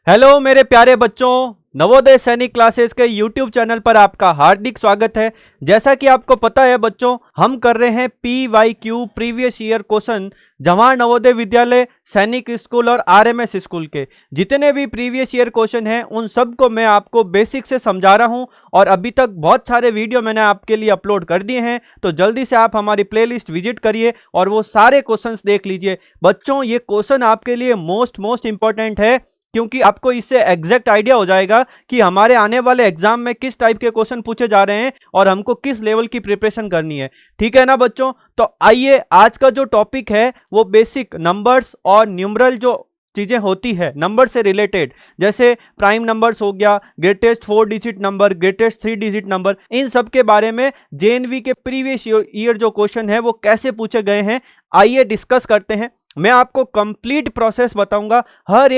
Hello मेरे प्यारे बच्चों, नवोदय सैनिक क्लासेस के यूट्यूब चैनल पर आपका हार्दिक स्वागत है। जैसा कि आपको पता है बच्चों, हम कर रहे हैं PYQ previous year question Jawahar Navodaya Vidyalaya, सैनिक स्कूल और RMS स्कूल के जितने भी प्रीवियस ईयर क्वेश्चन हैं उन सब को मैं आपको बेसिक से समझा रहा हूं। और अभी तक बहुत सारे वीडियो मैंने आपके लिए अपलोड कर दिए हैं, तो जल्दी से आप हमारी प्लेलिस्ट विजिट करिए और वो सारे क्वेश्चंस देख लीजिए। बच्चों, ये क्वेश्चन आपके लिए मोस्ट इंपॉर्टेंट है, क्योंकि आपको इससे एग्जैक्ट आइडिया हो जाएगा कि हमारे आने वाले एग्जाम में किस टाइप के क्वेश्चन पूछे जा रहे हैं और हमको किस लेवल की प्रिपरेशन करनी है। ठीक है ना बच्चों? तो आइए, आज का जो टॉपिक है वो बेसिक नंबर्स और न्यूमरल जो चीजें होती है नंबर से रिलेटेड, जैसे प्राइम नंबर्स हो गया, greatest 4 digit number, greatest 3 digit number, इन सब के बारे में JNV के प्रीवियस ईयर जो क्वेश्चन है वो कैसे पूछे गए हैं, आइए डिस्कस करते हैं। मैं आपको कंप्लीट प्रोसेस बताऊंगा, हर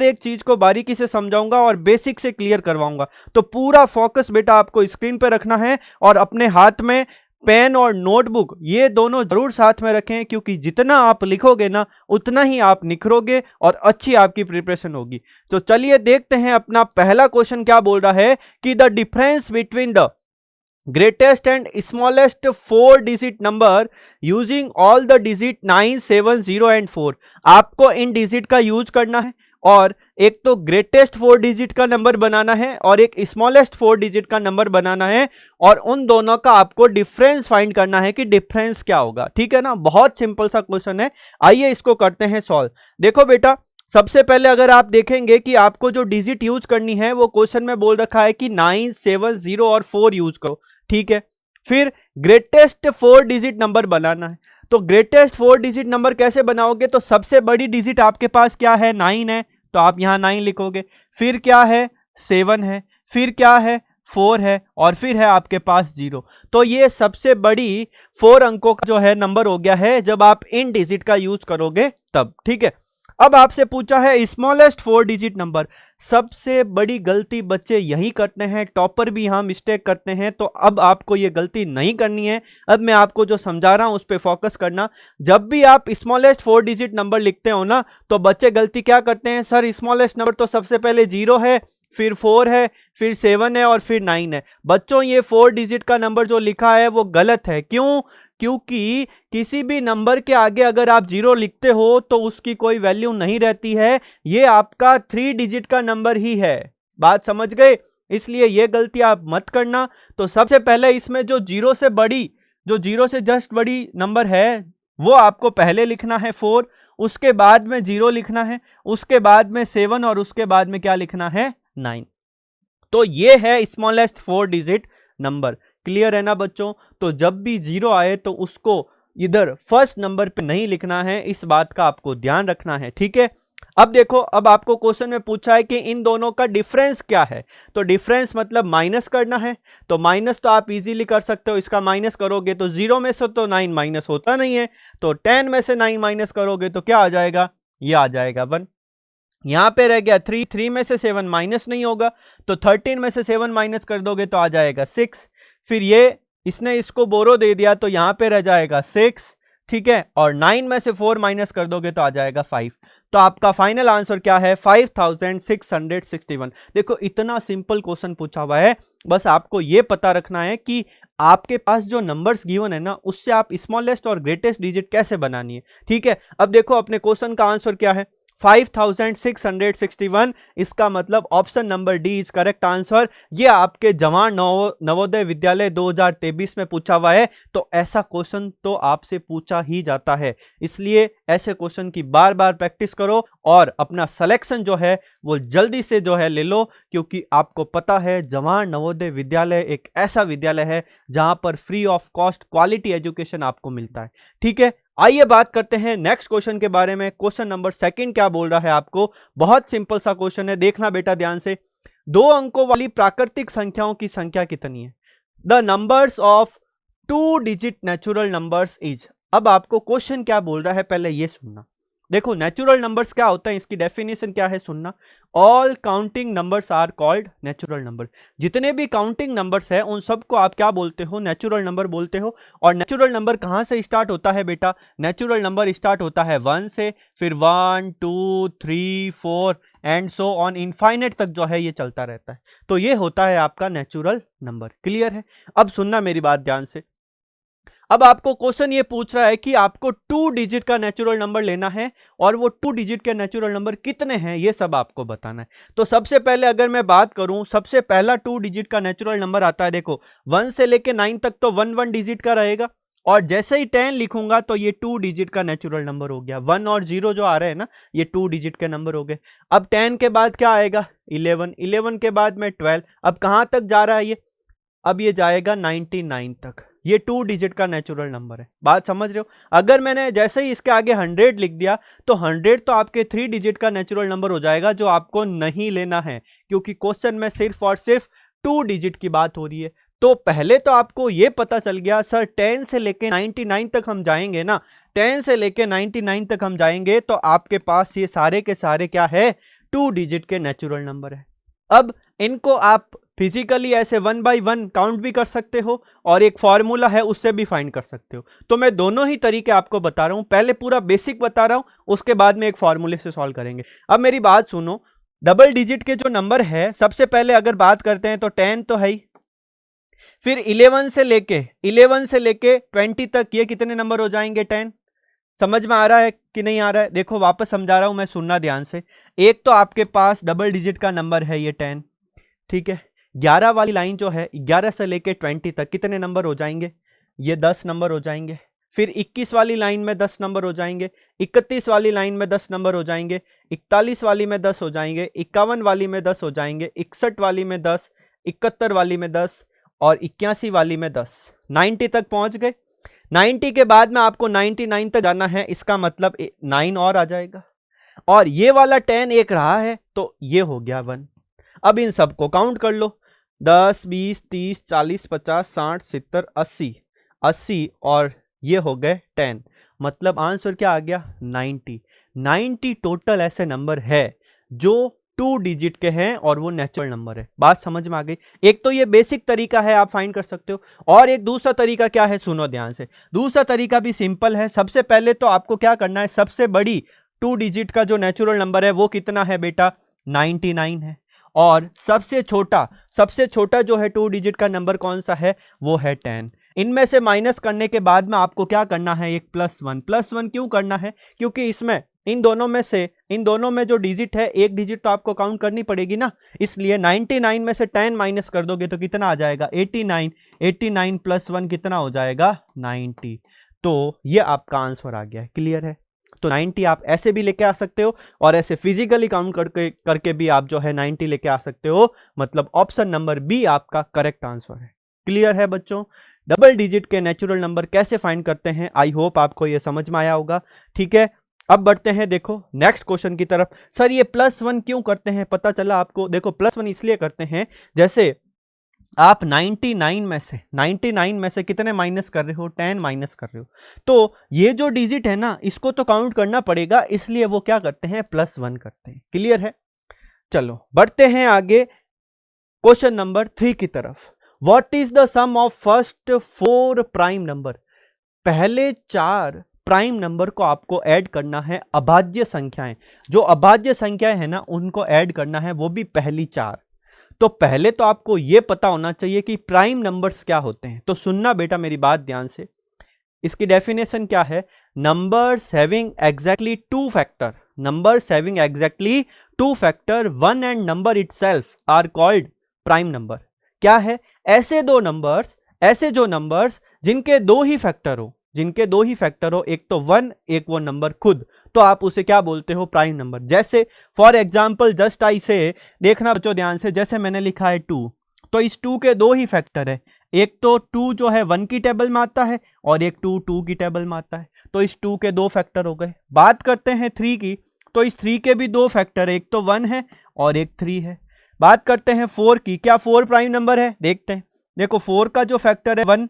एक चीज को बारीकी से समझाऊंगा और बेसिक से क्लियर करवाऊंगा। तो पूरा फोकस बेटा आपको स्क्रीन पे रखना है और अपने हाथ में पेन और नोटबुक ये दोनों जरूर साथ में रखें, क्योंकि जितना आप लिखोगे ना उतना ही आप निखरोगे और अच्छी आपकी प्रिपरेशन होगी। तो चलिए देखते हैं, अपना पहला क्वेश्चन क्या बोल रहा है कि the difference between the greatest and smallest 4 digit number using all the digit 9, 7, 0 and 4। आपको इन डिजिट का यूज करना है और एक तो ग्रेटेस्ट 4 डिजिट का नंबर बनाना है और एक स्मॉलेस्ट 4 डिजिट का नंबर बनाना है, और उन दोनों का आपको डिफरेंस फाइंड करना है कि डिफरेंस क्या होगा। ठीक है ना? बहुत सिंपल सा क्वेश्चन है, आइए इसको करते हैं सॉल्व। देखो बेटा, सबसे पहले अगर आप देखेंगे कि आपको जो डिजिट यूज करनी है वो क्वेश्चन में बोल रखा है कि 9, 7, 0 और 4 यूज करो। ठीक है, फिर ग्रेटेस्ट 4 डिजिट नंबर बनाना है। तो ग्रेटेस्ट 4 डिजिट नंबर कैसे बनाओगे? तो सबसे बड़ी डिजिट आपके पास क्या है? 9 है, तो आप यहां 9 लिखोगे। फिर क्या है? 7 है, फिर क्या है? 4 है, और फिर है आपके पास 0। तो ये सबसे बड़ी 4 अंकों का जो है नंबर हो गया है जब आप इन डिजिट का यूज करोगे तब। ठीक है, अब आपसे पूछा है स्मॉलेस्ट 4 डिजिट नंबर। सबसे बड़ी गलती बच्चे यही करते हैं, टॉपर भी यहां मिस्टेक करते हैं, तो अब आपको ये गलती नहीं करनी है। अब मैं आपको जो समझा रहा हूं उस पर फोकस करना। जब भी आप स्मॉलेस्ट 4 डिजिट नंबर लिखते हो ना, तो बच्चे गलती क्या करते हैं, सर स्मॉलेस्ट नंबर तो सबसे पहले 0 है, फिर 4 है, फिर 7 है और फिर 9 है। बच्चों, ये 4 डिजिट का नंबर जो लिखा है वो गलत है। क्यों? क्योंकि किसी भी नंबर के आगे अगर आप 0 लिखते हो तो उसकी कोई वैल्यू नहीं रहती है, ये आपका 3 डिजिट का नंबर ही है। बात समझ गए? इसलिए ये गलती आप मत करना। तो सबसे पहले इसमें जो 0 से जस्ट बड़ी नंबर है वो आपको पहले लिखना है 4, उसके बाद में 0 लिखना है, उसके बाद में 7 और उसके बाद में क्या लिखना है? 9। तो ये है स्मॉलेस्ट 4 डिजिट नंबर। क्लियर है ना बच्चों? तो जब भी 0 आए तो उसको इधर फर्स्ट नंबर पे नहीं लिखना है, इस बात का आपको ध्यान रखना है। ठीक है, अब देखो, अब आपको क्वेश्चन में पूछा है कि इन दोनों का डिफरेंस क्या है। तो डिफरेंस मतलब माइनस करना है। तो माइनस तो आप इजीली कर सकते हो, इसका माइनस करोगे तो 0 में से तो 9 माइनस होता नहीं है, तो 10 में से 9 माइनस करोगे तो क्या आ जाएगा? ये आ जाएगा 1। यहां पे रह गया 3, 3 में से 7 माइनस नहीं होगा, तो 13 में से 7 माइनस कर दोगे तो आ जाएगा 6। फिर ये इसने इसको बोरो दे दिया तो यहां पे रह जाएगा 6। ठीक है, और 9 में से 4 माइनस कर दोगे तो आ जाएगा 5। तो आपका फाइनल आंसर क्या है? 5661। देखो, इतना सिंपल क्वेश्चन पूछा हुआ है, बस आपको ये पता रखना है कि आपके पास जो नंबर्स गिवन है ना उससे आप स्मॉलेस्ट और ग्रेटेस्ट डिजिट कैसे बनानी है। ठीक है, अब देखो अपने क्वेश्चन का आंसर क्या है? 5661। इसका मतलब option number D is correct answer. ये आपके जवाहर नवोदय विद्यालय 2023 में पूछा हुआ है, तो ऐसा क्वेश्चन तो आपसे पूछा ही जाता है। इसलिए ऐसे क्वेश्चन की बार बार प्रैक्टिस करो और अपना सिलेक्शन जो है वो जल्दी से जो है ले लो, क्योंकि आपको पता है जवाहर नवोदय विद्यालय एक ऐसा विद्यालय है जहां पर free of cost quality education आपको मिलता है। ठीक है, आइए बात करते हैं नेक्स्ट क्वेश्चन के बारे में। क्वेश्चन नंबर 2 क्या बोल रहा है आपको? बहुत सिंपल सा क्वेश्चन है, देखना बेटा ध्यान से। 2 अंकों वाली प्राकृतिक संख्याओं की संख्या कितनी है? The numbers of 2 digit natural numbers is. अब आपको क्वेश्चन क्या बोल रहा है पहले ये सुनना। देखो, नेचुरल नंबर्स क्या होता है, इसकी डेफिनेशन क्या है सुनना। All counting numbers are called natural number. जितने भी काउंटिंग नंबर्स हैं उन सबको आप क्या बोलते हो? नेचुरल नंबर बोलते हो। और नेचुरल नंबर कहां से स्टार्ट होता है बेटा? नेचुरल नंबर स्टार्ट होता है 1 से, फिर 1, 2, 3, 4 एंड सो ऑन इनफाइनाइट तक जो है ये चलता रहता है। तो ये होता है आपका नेचुरल नंबर। क्लियर है? अब सुनना मेरी बात ध्यान से। अब आपको क्वेश्चन ये पूछ रहा है कि आपको 2 डिजिट का नेचुरल नंबर लेना है और वो 2 डिजिट के नेचुरल नंबर कितने हैं ये सब आपको बताना है। तो सबसे पहले अगर मैं बात करूं, सबसे पहला 2 डिजिट का नेचुरल नंबर आता है, देखो 1 से लेके 9 तक तो 1 डिजिट का रहेगा, और जैसे ही 10 लिखूंगा तो ये 2 डिजिट का नेचुरल नंबर हो गया। 1 और 0 जो आ रहे हैं ना, ये 2 डिजिट के नंबर हो गए। अब 10 के बाद क्या आएगा? 11, 11 के बाद में 12। अब कहां तक जा रहा है ये? अब ये जाएगा 99 तक। ये 2 डिजिट का नेचुरल नंबर है। बात समझ रहे हो? अगर मैंने जैसे ही इसके आगे 100 लिख दिया तो 100 तो आपके 3 डिजिट का नेचुरल नंबर हो जाएगा, जो आपको नहीं लेना है, क्योंकि क्वेश्चन में सिर्फ और सिर्फ 2 डिजिट की बात हो रही है। तो पहले तो आपको ये पता चल गया सर 10 से लेके 99 तक हम जाएंगे ना, 10 से लेके 99 तक हम जाएंगे तो आपके पास ये सारे के सारे क्या है? 2 डिजिट के नेचुरल नंबर है। अब इनको आप फिजिकली ऐसे 1 बाई 1 काउंट भी कर सकते हो और एक फॉर्मूला है उससे भी फाइंड कर सकते हो। तो मैं दोनों ही तरीके आपको बता रहा हूं, पहले पूरा बेसिक बता रहा हूं, उसके बाद में एक फॉर्मूले से सॉल्व करेंगे। अब मेरी बात सुनो, डबल डिजिट के जो नंबर है, सबसे पहले अगर बात करते हैं तो 10 तो है ही, फिर 11 से लेके 20 तक ये कितने नंबर हो जाएंगे? 10। समझ में आ रहा है कि नहीं आ रहा है? देखो वापस समझा रहा हूं मैं, सुनना ध्यान से। एक तो आपके पास डबल डिजिट का नंबर है ये 10, ठीक है। 11 वाली लाइन जो है, 11 से लेके 20 तक कितने नंबर हो जाएंगे? ये 10 नंबर हो जाएंगे। फिर 21 वाली लाइन में 10 नंबर हो जाएंगे, 31 वाली लाइन में 10 नंबर हो जाएंगे, 41 वाली में 10 हो जाएंगे, 51 वाली में 10 हो जाएंगे, 61 वाली में 10, 71 वाली में 10 और 81 वाली में 10। 90 तक पहुंच गए। 90 के बाद में आपको 99 तक जाना है, इसका मतलब 9 और आ जाएगा, और ये वाला 10 एक रहा है तो ये हो गया 1। अब इन सबको काउंट कर लो, 10, 20, 30, 40, 50, 60, 70, 80 और ये हो गए 10। मतलब आंसर क्या आ गया? 90। 90 टोटल ऐसे नंबर है जो 2 डिजिट के हैं और वो नेचुरल नंबर है। बात समझ में आ गई? एक तो ये बेसिक तरीका है, आप फाइंड कर सकते हो, और एक दूसरा तरीका क्या है, सुनो ध्यान से। दूसरा तरीका भी सिंपल है। सबसे पहले तो आपको क्या करना है, सबसे बड़ी 2 डिजिट का जो नेचुरल नंबर है वो कितना है बेटा? 99 है। और सबसे छोटा जो है 2 डिजिट का नंबर कौन सा है? वो है 10। इनमें से माइनस करने के बाद में आपको क्या करना है? एक +1। +1 क्यों करना है? क्योंकि इसमें इन दोनों में जो डिजिट है, एक डिजिट तो आपको काउंट करनी पड़ेगी ना, इसलिए 99 में से 10 माइनस कर दोगे तो कितना आ जाएगा? 89। 89 +1 कितना हो जाएगा? 90। तो ये आपका आंसर आ गया है। क्लियर है? तो 90 आप ऐसे भी लेके आ सकते हो और ऐसे फिजिकली काउंट करके भी आप जो है 90 लेके आ सकते हो। मतलब ऑप्शन नंबर बी आपका करेक्ट आंसर है। क्लियर है बच्चों? डबल डिजिट के नेचुरल नंबर कैसे फाइंड करते हैं, आई होप आपको ये समझ में आया होगा। ठीक है, अब बढ़ते हैं देखो नेक्स्ट क्वेश्चन की तरफ। सर ये +1 क्यों करते हैं, पता चला आपको? देखो +1 इसलिए करते हैं, जैसे आप 99 में से कितने माइनस कर रहे हो? 10 माइनस कर रहे हो, तो ये जो डिजिट है ना, इसको तो काउंट करना पड़ेगा, इसलिए वो क्या करते हैं? +1 करते हैं। क्लियर है? चलो बढ़ते हैं आगे क्वेश्चन नंबर 3 की तरफ। What is the sum of first 4 prime number? पहले 4 प्राइम नंबर को आपको ऐड करना है, अभाज्य संख्याएं, जो अभाज्य संख्याएं है ना उनको ऐड करना है, वो भी पहली 4। तो पहले तो आपको यह पता होना चाहिए कि प्राइम नंबर्स क्या होते हैं। तो सुनना बेटा मेरी बात ध्यान से, इसकी डेफिनेशन क्या है? Numbers having exactly 2 factor, numbers having exactly 2 factor 1 and number itself are called prime number. क्या है? ऐसे जो नंबर्स जिनके 2 ही फैक्टर हो, एक तो 1, एक वो नंबर खुद, तो आप उसे क्या बोलते हो? Prime number. जैसे फॉर एग्जाम्पल जस्ट आई से, देखना बच्चों ध्यान से, जैसे मैंने लिखा है 2, तो इस 2 के 2 ही फैक्टर है, एक तो 2 जो है 1 की टेबल में आता है और एक 2 2 की टेबल में आता है, तो इस 2 के 2 फैक्टर हो गए। बात करते हैं 3 की, तो इस 3 के भी 2 फैक्टर है, एक तो 1 है और एक 3 है। बात करते हैं 4 की, क्या 4 प्राइम नंबर है? देखते हैं। देखो 4 का जो फैक्टर है 1,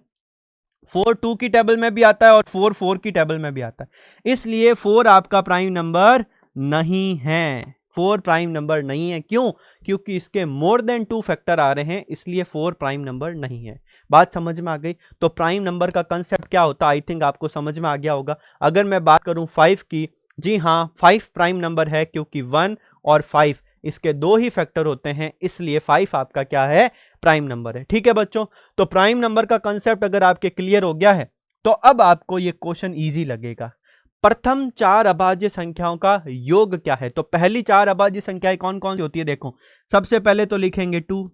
4 2 की टेबल में भी आता है और 4 4 की टेबल में भी आता है, इसलिए 4 आपका प्राइम नंबर नहीं है। 4 प्राइम नंबर नहीं है। क्यों? क्योंकि इसके मोर देन 2 फैक्टर आ रहे हैं, इसलिए 4 प्राइम नंबर नहीं है। बात समझ में आ गई? तो प्राइम नंबर का कंसेप्ट क्या होता है, आई थिंक आपको समझ में आ गया होगा। अगर मैं बात करूं 5 की, जी हाँ 5 प्राइम नंबर है, क्योंकि 1 और 5 इसके 2 ही फैक्टर होते हैं, इसलिए 5 आपका क्या है, प्राइम नंबर है। ठीक है बच्चों, तो प्राइम नंबर का कंसेप्ट अगर आपके क्लियर हो गया है तो अब आपको ये क्वेश्चन इजी लगेगा। प्रथम 4 अभाज्य संख्याओं का योग क्या है? तो पहली 4 अभाज्य संख्याएं कौन कौन सी होती है? देखो, सबसे पहले तो लिखेंगे 2,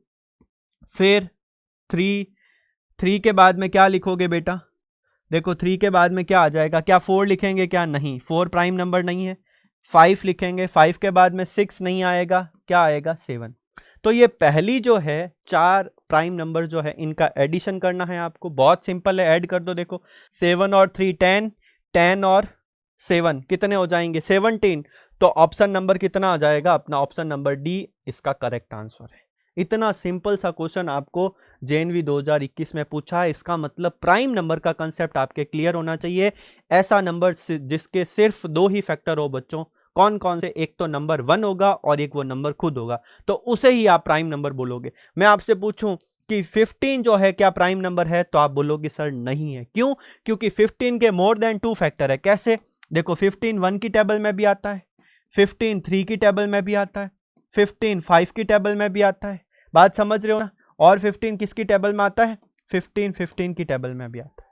फिर 3 के बाद में क्या लिखोगे बेटा? देखो 3 के बाद में क्या आ जाएगा? क्या 4 लिखेंगे? क्या नहीं, 4 प्राइम नंबर नहीं है। 5 लिखेंगे, 5 के बाद में 6 नहीं आएगा, क्या आएगा? 7। तो ये पहली जो है 4 प्राइम नंबर जो है इनका एडिशन करना है आपको, बहुत सिंपल है, ऐड कर दो। देखो 7 और 3 10, 10 और 7 कितने हो जाएंगे? 17। तो ऑप्शन नंबर कितना आ जाएगा अपना? ऑप्शन नंबर डी इसका करेक्ट आंसर है। इतना सिंपल सा क्वेश्चन आपको जेएनवी 2021 में पूछा है, इसका मतलब प्राइम नंबर का कंसेप्ट आपके क्लियर होना चाहिए। ऐसा नंबर जिसके सिर्फ 2 ही फैक्टर हो बच्चों, कौन कौन से? एक तो नंबर 1 होगा और एक वो नंबर खुद होगा, तो उसे ही आप प्राइम नंबर बोलोगे। मैं आपसे पूछूं कि 15 जो है क्या प्राइम नंबर है, तो आप बोलोगे सर नहीं है। क्यों? क्योंकि 15 के मोर देन 2 फैक्टर है। कैसे? देखो 15 1 की टेबल में भी आता है, 15 3 की टेबल में भी आता है, 15 5 की टेबल में भी आता है, बात समझ रहे हो ना? और 15 किसकी टेबल में आता है? 15 15 की टेबल में भी आता है।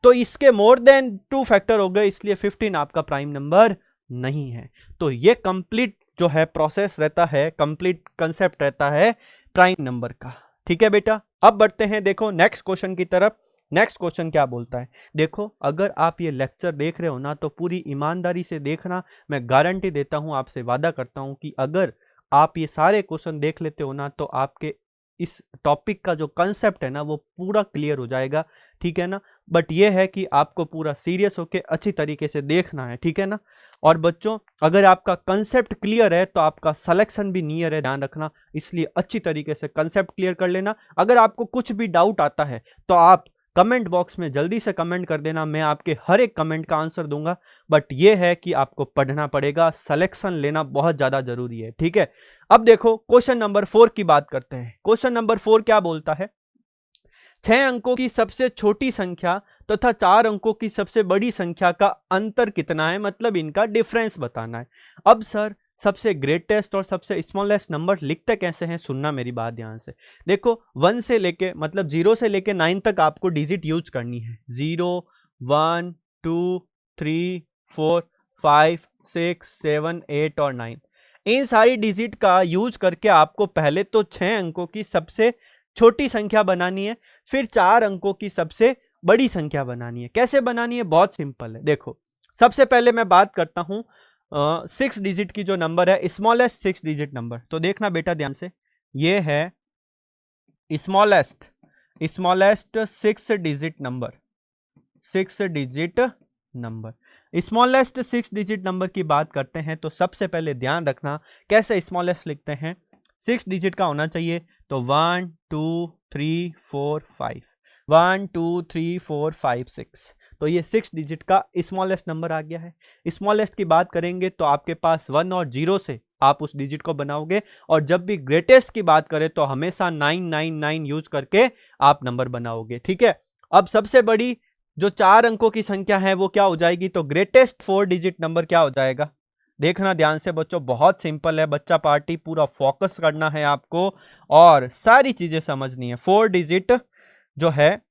तो इसके मोर देन 2 फैक्टर हो गए, इसलिए 15 आपका प्राइम नंबर नहीं है। तो ये कंप्लीट जो है प्रोसेस रहता है, कंप्लीट कंसेप्ट रहता है प्राइम नंबर का। ठीक है बेटा, अब बढ़ते हैं देखो नेक्स्ट क्वेश्चन की तरफ। नेक्स्ट क्वेश्चन क्या बोलता है? देखो, अगर आप ये लेक्चर देख रहे हो ना तो पूरी ईमानदारी से देखना। मैं गारंटी देता हूं, आपसे वादा करता हूं कि अगर आप ये सारे क्वेश्चन देख लेते हो ना तो आपके इस टॉपिक का जो कंसेप्ट है ना वो पूरा क्लियर हो जाएगा। ठीक है ना? बट ये है कि आपको पूरा सीरियस होके अच्छी तरीके से देखना है। ठीक है ना? और बच्चों, अगर आपका कंसेप्ट क्लियर है तो आपका सिलेक्शन भी नियर है, ध्यान रखना। इसलिए अच्छी तरीके से कंसेप्ट क्लियर कर लेना। अगर आपको कुछ भी डाउट आता है तो आप कमेंट बॉक्स में जल्दी से कमेंट कर देना, मैं आपके हर एक कमेंट का आंसर दूंगा। बट ये है कि आपको पढ़ना पड़ेगा, सिलेक्शन लेना बहुत ज्यादा जरूरी है। ठीक है, अब देखो क्वेश्चन नंबर 4 की बात करते हैं। क्वेश्चन नंबर 4 क्या बोलता है? 6 अंकों की सबसे छोटी संख्या तथा 4 अंकों की सबसे बड़ी संख्या का अंतर कितना है, मतलब इनका डिफरेंस बताना है। अब सर, सबसे ग्रेटेस्ट और सबसे स्मॉलेस्ट नंबर लिखते कैसे हैं? सुनना मेरी बात ध्यान से। देखो 1 से लेके मतलब 0 से लेके 9 तक आपको डिजिट यूज करनी है। 0 1 2 3 4 5 6 7 8 और 9, इन सारी डिजिट का यूज करके आपको पहले तो 6 अंकों की सबसे छोटी संख्या बनानी है, फिर 4 अंकों की सबसे बड़ी संख्या बनानी है। कैसे बनानी है? बहुत सिंपल है। देखो, सबसे पहले मैं बात करता हूं 6 डिजिट की जो नंबर है, स्मॉलेस्ट 6 डिजिट नंबर। तो देखना बेटा ध्यान से, ये है smallest 6 digit number, 6 digit number. Smallest 6 digit number की बात करते हैं तो सबसे पहले ध्यान रखना कैसे स्मॉलेस्ट लिखते हैं। 6 डिजिट का होना चाहिए, तो 1 2 3 4 5, 1 2 3 4 5 6, तो ये 6 डिजिट का स्मॉलेस्ट नंबर आ गया है। स्मॉलेस्ट की बात करेंगे तो आपके पास 1 और 0 से आप उस डिजिट को बनाओगे, और जब भी ग्रेटेस्ट की बात करें तो हमेशा 999 यूज करके आप नंबर बनाओगे। ठीक है, अब सबसे बड़ी जो 4 अंकों की संख्या है वो क्या हो जाएगी? तो ग्रेटेस्ट 4 डिजिट नंबर क्या हो जाएगा? देखना ध्यान से बच्चों, बहुत सिंपल है। बच्चा पार्टी पूरा फोकस करना है आपको और सारी चीजें समझनी है। 4 डिजिट जो है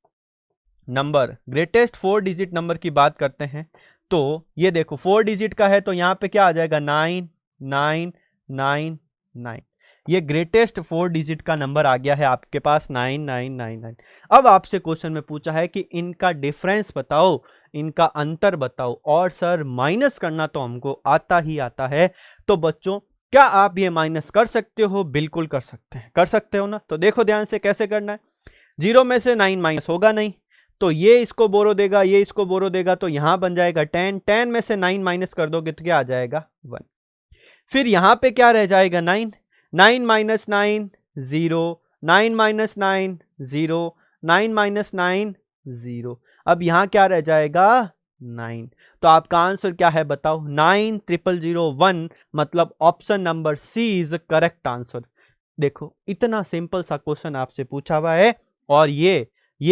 नंबर, ग्रेटेस्ट 4 डिजिट नंबर की बात करते हैं तो ये देखो 4 डिजिट का है तो यहां पे क्या आ जाएगा? 9999। ये ग्रेटेस्ट 4 डिजिट का नंबर आ गया है आपके पास 9999। अब आपसे क्वेश्चन में पूछा है कि इनका डिफरेंस बताओ, इनका अंतर बताओ, और सर माइनस करना तो हमको आता ही आता है। तो बच्चों, क्या आप ये माइनस कर सकते हो? बिल्कुल कर सकते हैं, कर सकते हो ना? तो देखो ध्यान से कैसे करना है। 0 में से 9 माइनस होगा नहीं, तो ये इसको बोरो देगा, ये इसको बोरो देगा, तो यहां बन जाएगा 10। 10 में से 9 माइनस कर दोगे तो क्या आ जाएगा? 1। फिर यहां पे क्या रह जाएगा? 9। 9 माइनस 9 0, 9 माइनस 9 0, 9 माइनस 9 0। अब यहां क्या रह जाएगा? 9। तो आपका आंसर क्या है बताओ? 90001, मतलब option number C is correct answer. देखो, इतना सिंपल सा क्वेश्चन आपसे पूछा हुआ है और ये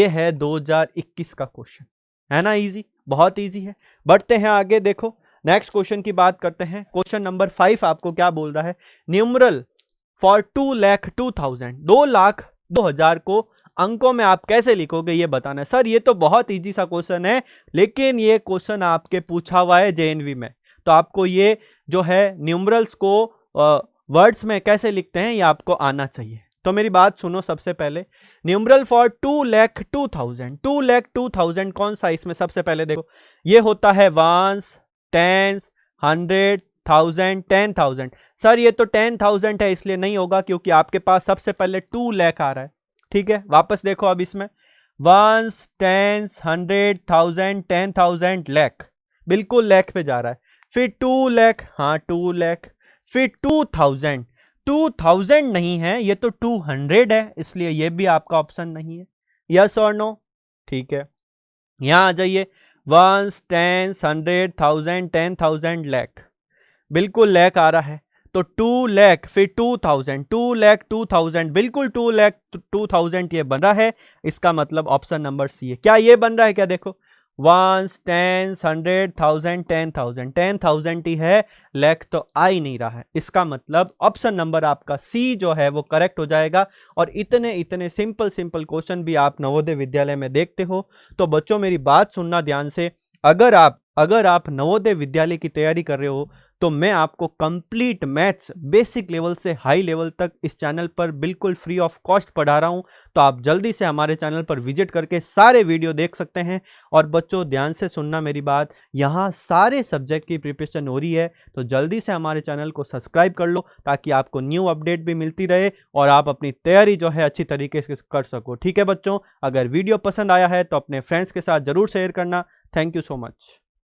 है 2021 का क्वेश्चन, है ना? इजी, बहुत इजी है। बढ़ते हैं आगे। देखो नेक्स्ट क्वेश्चन की बात करते हैं। क्वेश्चन नंबर 5 आपको क्या बोल रहा है, न्यूमरल फॉर 2,02,000, 2,02,000 को अंकों में आप कैसे लिखोगे ये बताना है। सर ये तो बहुत इजी सा क्वेश्चन है, लेकिन ये क्वेश्चन आपके पूछा हुआ है जेएनवी में, तो आपको ये जो है न्यूमरल्स को वर्ड्स में कैसे लिखते हैं ये आपको आना चाहिए। तो मेरी बात सुनो, सबसे पहले न्यूमरल फॉर 2,02,000, 2,02,000 कौन सा, इसमें सबसे पहले देखो ये होता है वंस, टेंस, 100, 1000, 10,000। सर ये तो 10,000 है इसलिए नहीं होगा, क्योंकि आपके पास सबसे पहले 2 लाख आ रहा है। ठीक है, वापस देखो अब इसमें वंस, टेंस, 100, 1000, 10,000, लाख, बिल्कुल लाख पे जा रहा है। फिर 2 लाख, हाँ 2 लाख, फिर 2000, 2000 नहीं है, ये तो 200 है, इसलिए ये भी आपका ऑप्शन नहीं है। यस और नो? ठीक है, यहां आ जाइए, वंस, टेंस, 100, 1000, 10,000, लाख, बिल्कुल लाख आ रहा है। तो 2 लाख, फिर 2000, 2 लाख 2000, बिल्कुल 2 लाख 2000 ये बन रहा है। इसका मतलब ऑप्शन नंबर सी है। क्या ये बन रहा है क्या? देखो वंस, टेंस, 100, 1000, 10,000, 10,000 ही है, लाख तो आ ही नहीं रहा है। इसका मतलब ऑप्शन नंबर आपका सी जो है वो करेक्ट हो जाएगा। और इतने इतने सिंपल सिंपल क्वेश्चन भी आप नवोदय विद्यालय में देखते हो। तो बच्चों मेरी बात सुनना ध्यान से, अगर आप नवोदय विद्यालय की तैयारी कर रहे हो तो मैं आपको कंप्लीट मैथ्स बेसिक लेवल से हाई लेवल तक इस चैनल पर बिल्कुल फ्री ऑफ कॉस्ट पढ़ा रहा हूं। तो आप जल्दी से हमारे चैनल पर विजिट करके सारे वीडियो देख सकते हैं। और बच्चों ध्यान से सुनना मेरी बात, यहां सारे सब्जेक्ट की प्रिपरेशन हो रही है, तो जल्दी से हमारे चैनल को सब्सक्राइब कर लो ताकि आपको न्यू अपडेट भी मिलती रहे और आप अपनी तैयारी जो है अच्छी तरीके से कर सको। ठीक है बच्चों, अगर वीडियो पसंद आया है तो अपने फ्रेंड्स के साथ जरूर शेयर करना। Thank you so much.